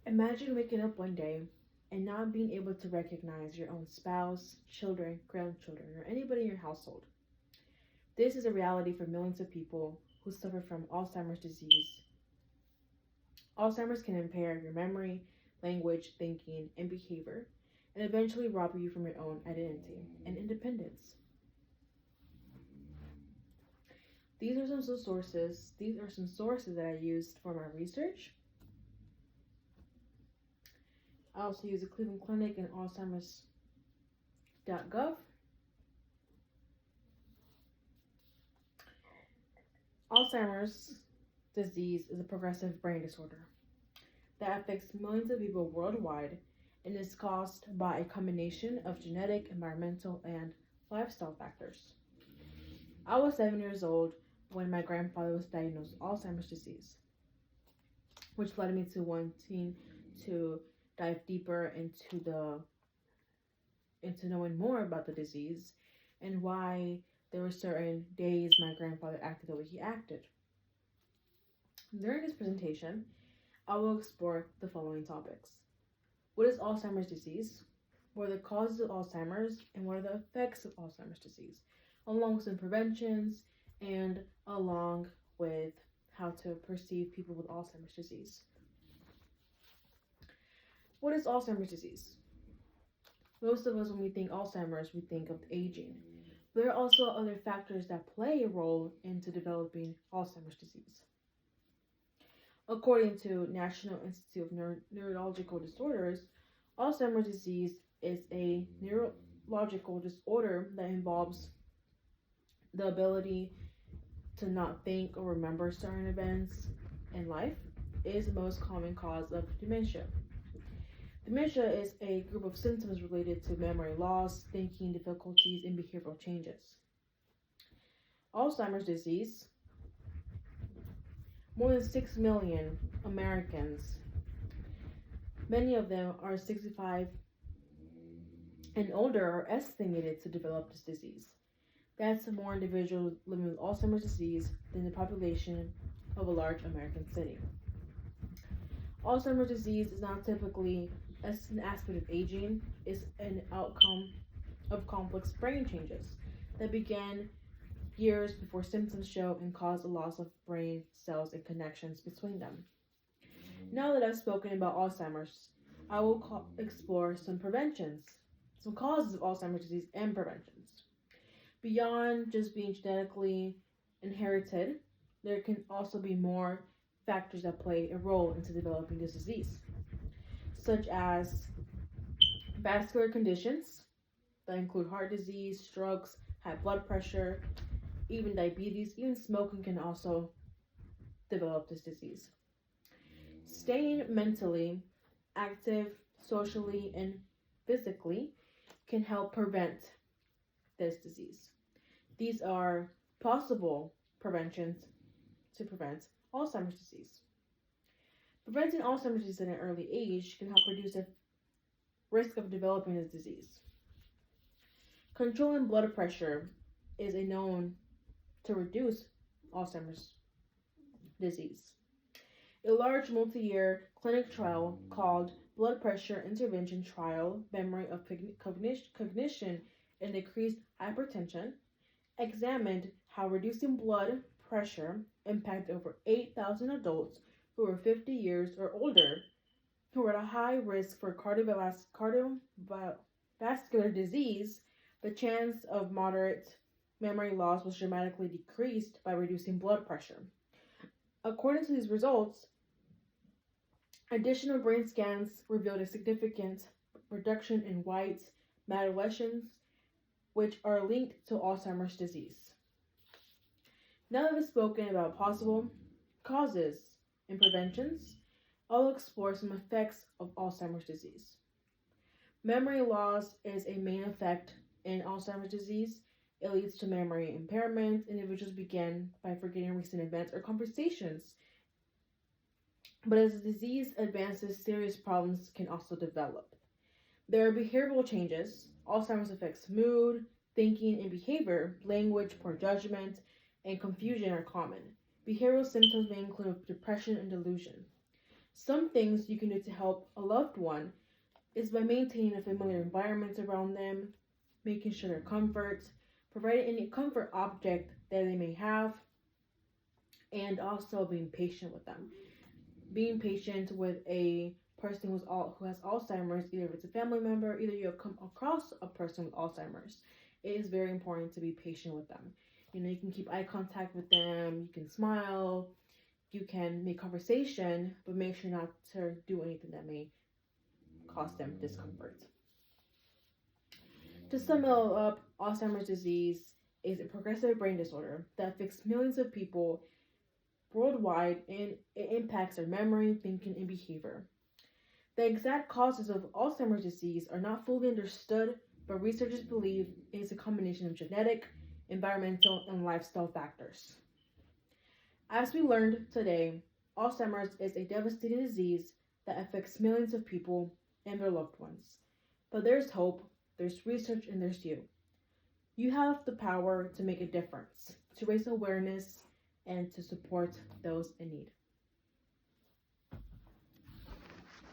Imagine waking up one day and not being able to recognize your own spouse, children, grandchildren, or anybody in your household. This is a reality for millions of people who suffer from Alzheimer's disease. Alzheimer's can impair your memory, language, thinking, and behavior, and eventually rob you from your own identity and independence. These are some sources that I used for my research. I also use the Cleveland Clinic and Alzheimer's.gov. Alzheimer's disease is a progressive brain disorder that affects millions of people worldwide and is caused by a combination of genetic, environmental, and lifestyle factors. I was 7 years old when my grandfather was diagnosed with Alzheimer's disease, which led me to wanting to dive deeper into knowing more about the disease and why there were certain days my grandfather acted the way he acted. During this presentation, I will explore the following topics. What is Alzheimer's disease? What are the causes of Alzheimer's and what are the effects of Alzheimer's disease? Along with some preventions and along with how to perceive people with Alzheimer's disease. What is Alzheimer's disease? Most of us, when we think Alzheimer's, we think of aging. There are also other factors that play a role into developing Alzheimer's disease. According to National Institute of Neurological Disorders, Alzheimer's disease is a neurological disorder that involves the ability to not think or remember certain events in life. It is the most common cause of dementia. Dementia is a group of symptoms related to memory loss, thinking difficulties, and behavioral changes. Alzheimer's disease. More than 6 million Americans, many of them are 65 and older, are estimated to develop this disease. That's more individuals living with Alzheimer's disease than the population of a large American city. Alzheimer's disease is not typically an aspect of aging, it's an outcome of complex brain changes that began years before symptoms show and cause a loss of brain cells and connections between them. Now that I've spoken about Alzheimer's, I will explore some preventions, some causes of Alzheimer's disease and preventions. Beyond just being genetically inherited, there can also be more factors that play a role into developing this disease, such as vascular conditions that include heart disease, strokes, high blood pressure, even diabetes, even smoking can also develop this disease. Staying mentally active, socially, and physically can help prevent this disease. These are possible preventions to prevent Alzheimer's disease. Preventing Alzheimer's disease at an early age can help reduce the risk of developing this disease. Controlling blood pressure is a known to reduce Alzheimer's disease. A large multi-year clinic trial called Blood Pressure Intervention Trial, Memory of Cognition and Decreased Hypertension, examined how reducing blood pressure impacted over 8,000 adults who were 50 years or older who were at a high risk for cardiovascular disease. The chance of moderate memory loss was dramatically decreased by reducing blood pressure. According to these results, additional brain scans revealed a significant reduction in white matter lesions, which are linked to Alzheimer's disease. Now that we've spoken about possible causes and preventions, I'll explore some effects of Alzheimer's disease. Memory loss is a main effect in Alzheimer's disease. It leads to memory impairment. Individuals begin by forgetting recent events or conversations. But as the disease advances, serious problems can also develop. There are behavioral changes. Alzheimer's affects mood, thinking, and behavior. Language, poor judgment, and confusion are common. Behavioral symptoms may include depression and delusion. Some things you can do to help a loved one is by maintaining a familiar environment around them, making sure their comfort, providing any comfort object that they may have, and also being patient with them. Being patient with a person who has Alzheimer's, either if it's a family member, either you have come across a person with Alzheimer's, it is very important to be patient with them. You can keep eye contact with them, you can smile, you can make conversation, but make sure not to do anything that may cause them discomfort. To sum it all up, Alzheimer's disease is a progressive brain disorder that affects millions of people worldwide, and it impacts their memory, thinking, and behavior. The exact causes of Alzheimer's disease are not fully understood, but researchers believe it is a combination of genetic, environmental, and lifestyle factors. As we learned today, Alzheimer's is a devastating disease that affects millions of people and their loved ones. But there's hope, there's research, and there's you. You have the power to make a difference, to raise awareness, and to support those in need.